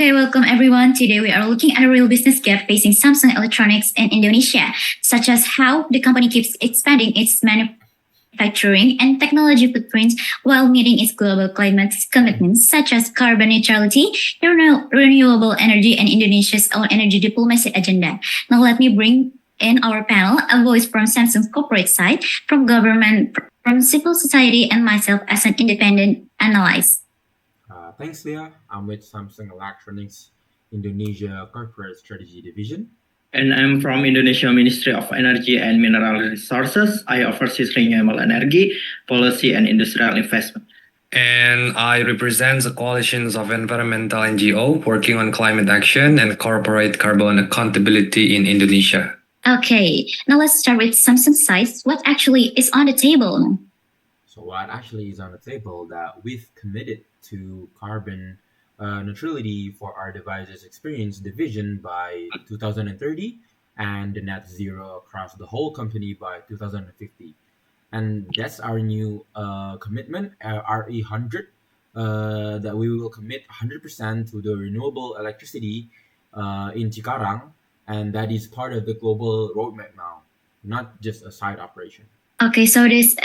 Okay, welcome everyone. Today we are looking at a real business gap facing Samsung Electronics in Indonesia, such as how the company keeps expanding its manufacturing and technology footprints while meeting its global climate commitments, such as carbon neutrality, renewable energy, and Indonesia's own energy diplomacy agenda. Now, let me bring in our panel a voice from Samsung's corporate side, from government, from civil society, and myself as an independent analyst. Thanks, Leah. I'm with Samsung Electronics Indonesia Corporate Strategy Division. And I'm from Indonesia Ministry of Energy and Mineral Resources. I oversee renewable energy, policy, and industrial investment. And I represent the coalitions of environmental NGO working on climate action and corporate carbon accountability in Indonesia. Okay, now let's start with Samsung's side. What actually is on the table? So what actually is on the table that we've committed to carbon neutrality for our devices experience division by 2030 and the net zero across the whole company by 2050. And that's our new commitment, RE100, that we will commit 100% to the renewable electricity in Cikarang, and that is part of the global roadmap now, not just a side operation. Okay, so this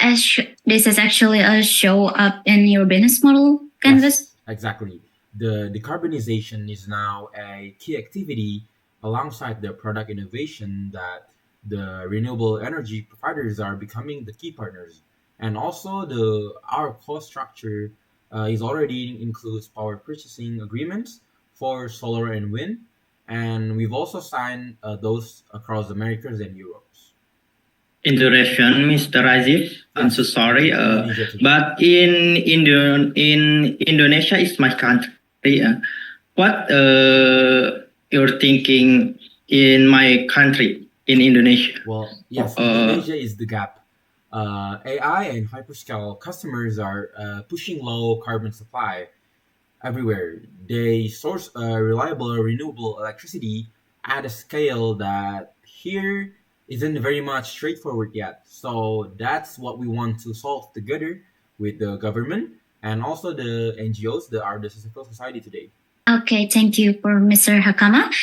is actually a show up in your business model canvas? Yes, exactly. The decarbonization is now a key activity alongside the product innovation that the renewable energy providers are becoming the key partners. And also our cost structure is already includes power purchasing agreements for solar and wind. And we've also signed those across Americas and Europe. Interruption, Mr. Rajiv. I'm so sorry, but in Indonesia is my country. What you're thinking in my country, in Indonesia? Well, yes, Indonesia is the gap. AI and hyperscale customers are pushing low carbon supply everywhere. They source reliable renewable electricity at a scale that here isn't very much straightforward yet. So that's what we want to solve together with the government and also the NGOs that are the civil society today. Okay, thank you for Mr. Hakama.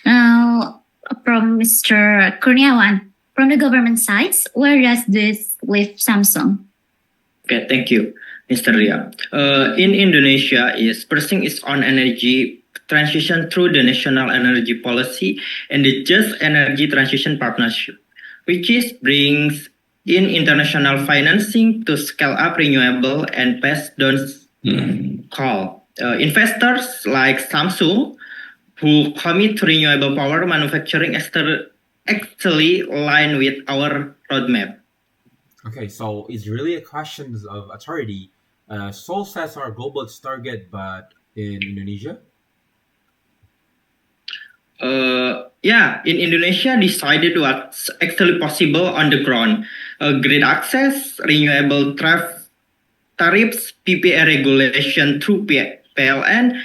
Now, from Mr. Kurniawan, from the government sides, where does this leave Samsung? Okay, thank you, Mr. Ria. In Indonesia is pursuing its own energy transition through the National Energy Policy and the Just Energy Transition Partnership, which brings in international financing to scale up renewable and pass down coal. Investors like Samsung, who commit to renewable power manufacturing, actually align with our roadmap. Okay, so it's really a question of authority. Seoul sets our global target, but in Indonesia? In Indonesia, decided what's actually possible on the ground. Grid access, renewable tariffs, PPA regulation through PLN.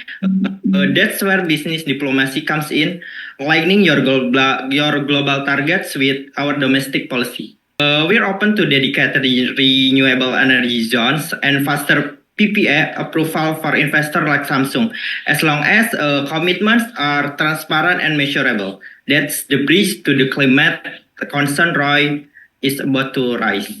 That's where business diplomacy comes in, aligning your global targets with our domestic policy. We're open to dedicated renewable energy zones and faster PPA approval for investors like Samsung, as long as commitments are transparent and measurable. That's the bridge to the climate concern Roy is about to rise.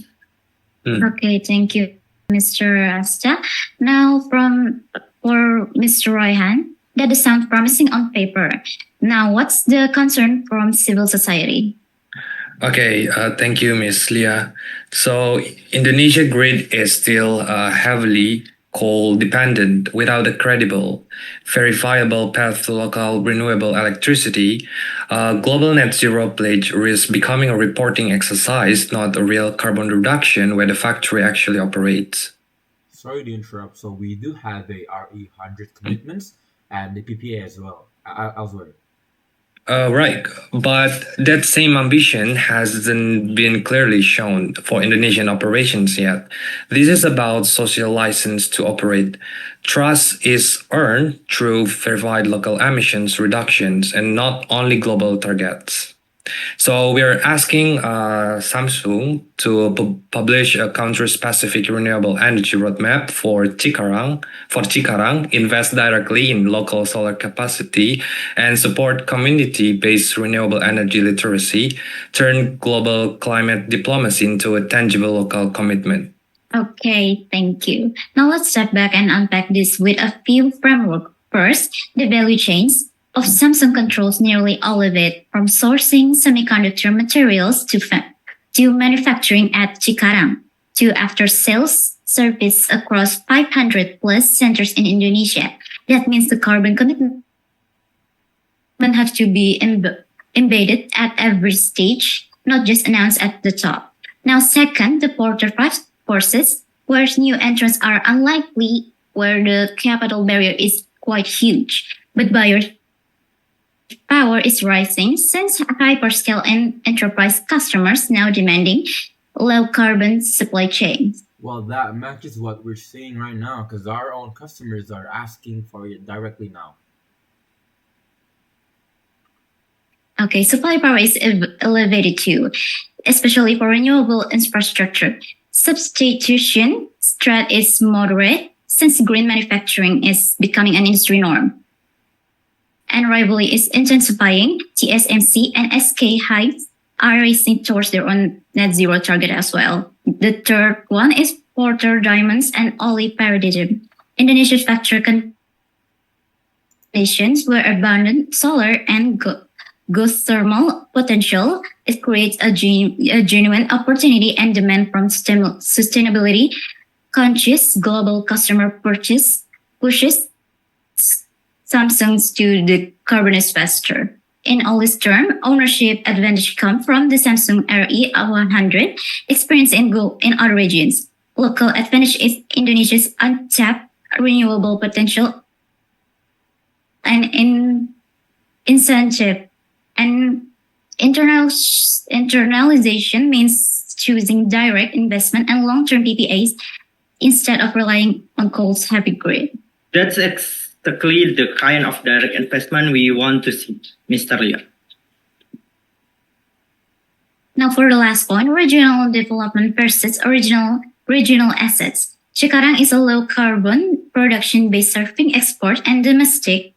Okay, thank you, Mr. Asta. Now, for Mr. Royhan, that sounds promising on paper. Now, what's the concern from civil society? Okay, thank you, Ms. Leah. So Indonesia grid is still heavily coal dependent. Without a credible, verifiable path to local renewable electricity, global net zero pledge risks becoming a reporting exercise, not a real carbon reduction where the factory actually operates. Sorry to interrupt. So we do have a RE100 commitments and the PPA as well, elsewhere. Right, but that same ambition hasn't been clearly shown for Indonesian operations yet. This is about social license to operate. Trust is earned through verified local emissions reductions and not only global targets. So we are asking Samsung to publish a country-specific renewable energy roadmap for Cikarang, invest directly in local solar capacity, and support community-based renewable energy literacy, turn global climate diplomacy into a tangible local commitment. Okay, thank you. Now let's step back and unpack this with a few framework. First, the value chains of Samsung controls nearly all of it, from sourcing semiconductor materials to manufacturing at Cikarang, to after-sales service across 500 plus centers in Indonesia. That means the carbon commitment have to be embedded at every stage, not just announced at the top. Now, second, the border forces, where new entrants are unlikely, where the capital barrier is quite huge, but buyers power is rising since hyperscale and enterprise customers now demanding low carbon supply chains. Well, that matches what we're seeing right now because our own customers are asking for it directly now. Okay, supply power is elevated too, especially for renewable infrastructure. Substitution threat is moderate since green manufacturing is becoming an industry norm. And rivalry is intensifying. TSMC and SK Hynix are racing towards their own net zero target as well. The third one is Porter Diamonds and OLI Paradigm. Indonesia's factor conditions where abundant solar and good thermal potential, it creates a genuine opportunity and demand from sustainability conscious global customer pushes Samsung's to the carbonist faster. In all this term, ownership advantage come from the Samsung RE100 experience in other regions. Local advantage is Indonesia's untapped renewable potential and incentive. And internalization means choosing direct investment and long-term PPAs instead of relying on coal's heavy grid. That's exactly the kind of direct investment we want to see, Mr. Lia. Now for the last point, regional development versus regional assets. Cikarang is a low-carbon production-based serving export and domestic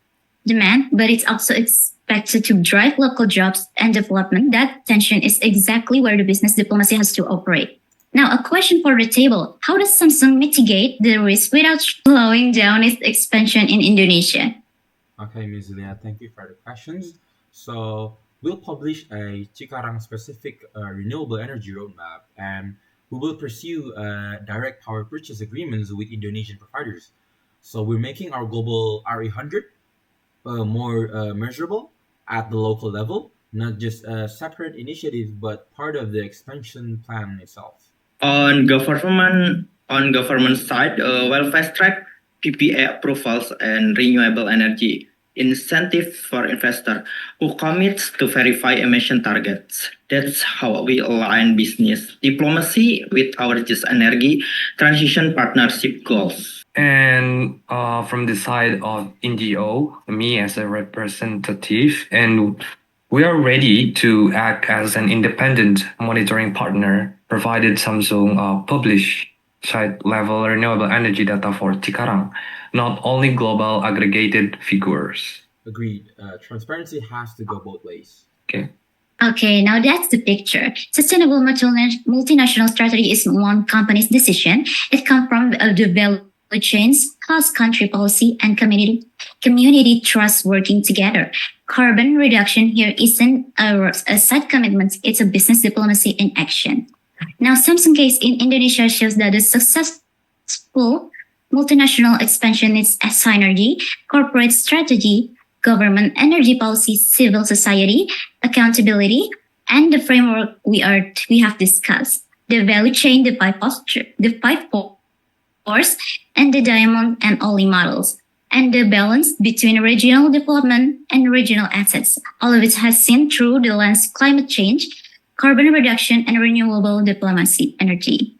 demand, but it's also expected to drive local jobs and development. That tension is exactly where the business diplomacy has to operate. Now, a question for the table. How does Samsung mitigate the risk without slowing down its expansion in Indonesia? Okay, Ms. Leah, thank you for the questions. So we'll publish a Cikarang-specific renewable energy roadmap, and we will pursue direct power purchase agreements with Indonesian providers. So we're making our global RE100 more measurable at the local level, not just a separate initiative, but part of the expansion plan itself. On government side, well, fast track PPA approvals and renewable energy incentive for investor who commits to verify emission targets. That's how we align business diplomacy with our just energy transition partnership goals. And from the side of NGO, me as a representative, and we are ready to act as an independent monitoring partner, provided Samsung publish site-level renewable energy data for Cikarang, not only global aggregated figures. Agreed. Transparency has to go both ways. Okay, now that's the picture. Sustainable multinational strategy is one company's decision. It comes from the value chains, cross-country policy, and community trust working together. Carbon reduction here isn't a side commitment, it's a business diplomacy in action. Now, Samsung case in Indonesia shows that a successful multinational expansion is a synergy, corporate strategy, government energy policy, civil society, accountability, and the framework we have discussed. The value chain, the five force, and the diamond and OLI models, and the balance between regional development and regional assets. All of it has seen through the lens climate change, carbon reduction, and renewable diplomacy energy.